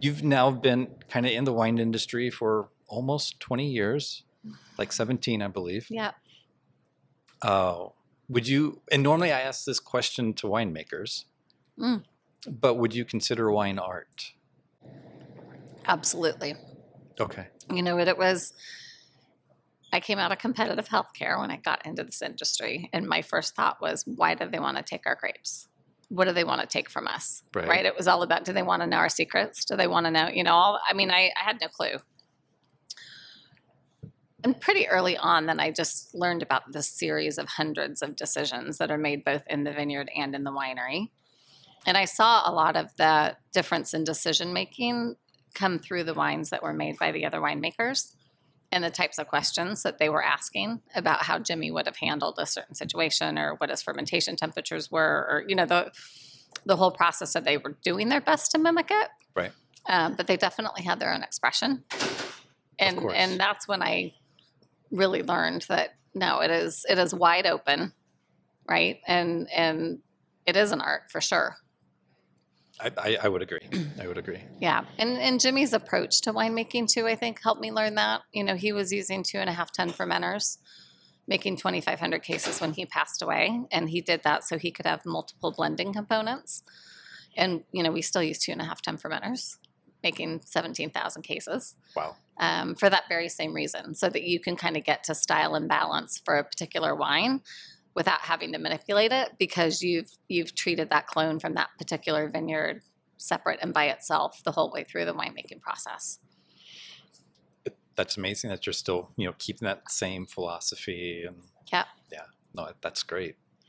You've now been kind of in the wine industry for almost 20 years, like 17, I believe. Yeah. Would you, and normally I ask this question to winemakers, but would you consider wine art? Absolutely. Okay. You know what it was? I came out of competitive healthcare when I got into this industry, and my first thought was, why do they want to take our grapes? What do they want to take from us? Right? It was all about, do they want to know our secrets? Do they want to know, I had no clue. And pretty early on, then I just learned about this series of hundreds of decisions that are made both in the vineyard and in the winery. And I saw a lot of the difference in decision making come through the wines that were made by the other winemakers and the types of questions that they were asking about how Jimmy would have handled a certain situation, or what his fermentation temperatures were, or, the whole process that they were doing their best to mimic it. Right. But they definitely had their own expression. And that's when I really learned that, no, it is wide open, right? And it is an art for sure. I would agree. I would agree. Yeah. And Jimmy's approach to winemaking too, I think, helped me learn that. He was using 2.5 ton fermenters, making 2,500 cases when he passed away. And he did that so he could have multiple blending components. And, we still use 2.5 ton fermenters, making 17,000 cases. Wow. For that very same reason, so that you can kind of get to style and balance for a particular wine without having to manipulate it, because you've treated that clone from that particular vineyard separate and by itself the whole way through the winemaking process. That's amazing that you're still, keeping that same philosophy. And yeah. No, that's great.